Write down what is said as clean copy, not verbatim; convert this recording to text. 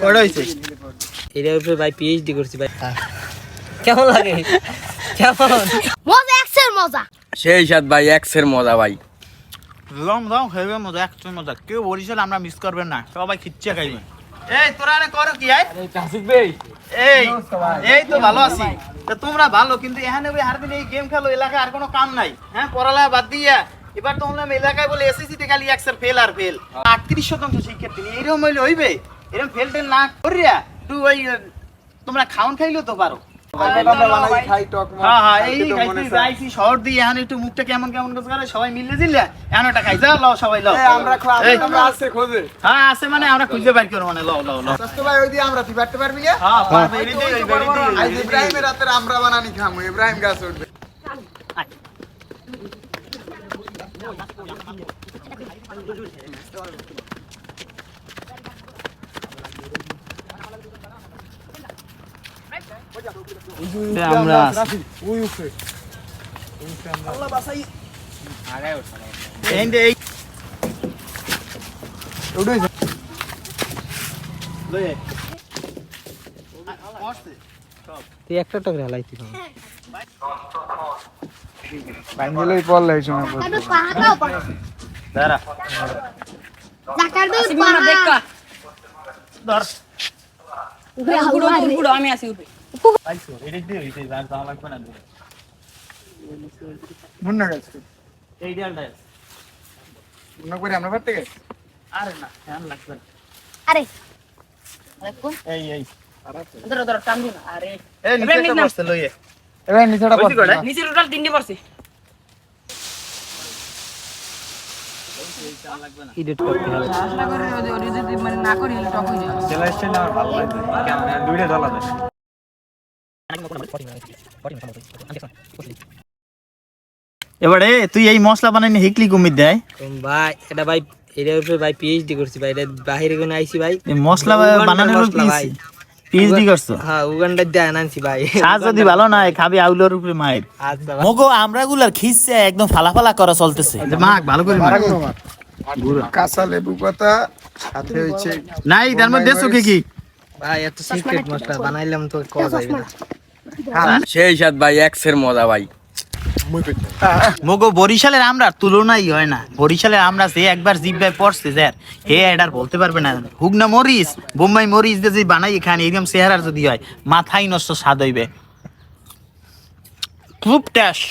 কয়টা হইছে? এটার উপরে ভাই পিএইচডি করছি ভাই। কেমন লাগে? কেমন মজা এক্সের মজা। সেই সাথ ভাই এক্সের মজা ভাই। লং লং খাইবে মজা, একটু মজা। কেউ বরিশাল আমরা মিস করবেন না, সবাই খিচ্ছে খাইবে। এই তোরা এনে করো কি? এই তো ভালো আছি। তা তোমরা ভালো, কিন্তু এখানে ওই হারদিন এই গেম খেলো, এলাকায় আর কোনো কাম নাই। হ্যাঁ, পড়ালেখা বাদ দিয়া এবার তো বললাম এলাকায় বলে এসএসসি তে খালি এক্সের ফেল আর ফেল। 38% শিক্ষার্থী নিয়ে এরকম হইলে হইবে? এরকম ফেল টেল না করিয়া তুই ওই তোমরা খাওন খাইলেও তো পারো। শহর দিয়ে এখন একটু মুখটা কেমন কেমন করে সবাই মিলে দিলে এখন একটা খাই যা লও সবাই লও। হ্যাঁ আছে মানে আমরা খুঁজে বাইর করবো মানে লও লও লও। ভাই ওই দিয়ে আমরা ফিবারতে পারবি না? হ্যাঁ পারবে, এই দিই আজ ইব্রাহিমের রাতে আমরা বানানি খামু, ইব্রাহিম গাছ উঠবে। আমরা ওই উপরে আল্লাহ বাসাই এই এই ওই লয়ে তুই একটা টক হেলাইতি না বাঙ্গেলই পড়লে এই সময় কাটো পাহাড়াও পাহাড়। দাঁড়া জাকার দে পাহাড়। ধর উপরে হালুয়া আমি আসি উপরে। আইছো এদিক দিয়ে হইছে, আর যাওয়া লাগবে না। মুন্না গেছে এই ডালটা মুন্না করে আমরা পারতে গেছে। আরে না ধ্যান লাগবে না। আরে এই এই ধরো ধরো টান দিন। আরে এই নিচে বসতে লইয়ে এবার নিচেটা হইছে কয়টা? নিচে টোটাল 3টি পড়ছে। এডিট করতে হবে। আশা করি ওই যদি মানে না করি টক হয়ে যাবে। সেলাইশন আর ভালো লাগে কেমন দুইটা দল আছে। এবারে তুই এই মশলা বানাইনি হিকলি কুমির দেয় ভাই এটা ভাই এটার উপরে ভাই পিএইচডি করছি ভাই। এটা বাহিরে কোন আইছি ভাই। এই মশলা বানানোর ভাই পিএইচডি করছো? হ্যাঁ উগান্ডার দিয়ে আনছি ভাই। সাজ যদি ভালো না হয় খাবি আউলোর উপরে মায়ের। আচ্ছা ভাই। মগো আমরা গুলার খিসছে একদম ফালাফালা করা চলতেছে। মাখ ভালো করে মাখ। কাঁচা লেবু পাতা সাথে হইছে নাই তার মধ্যে দেছো কি কি? ভাই এত সিক্রেট মশলা বানাইলাম তো কোয়া যাবে না। সেই সাথ ভাই এক্সের মজা ভাই। মগো বরিশালের আমরা তুলনাই হয় না। বরিশালের আমরা সে একবার জিব্বায় পড়ছে স্যার, হে এডার বলতে পারবে না। হুগনা মরিচ, বোম্বাই মরিচ দিয়ে যদি বানাই খান এরকম চেহারার যদি হয় মাথায় নষ্ট স্বাদ হইবে। খুব টেস্ট।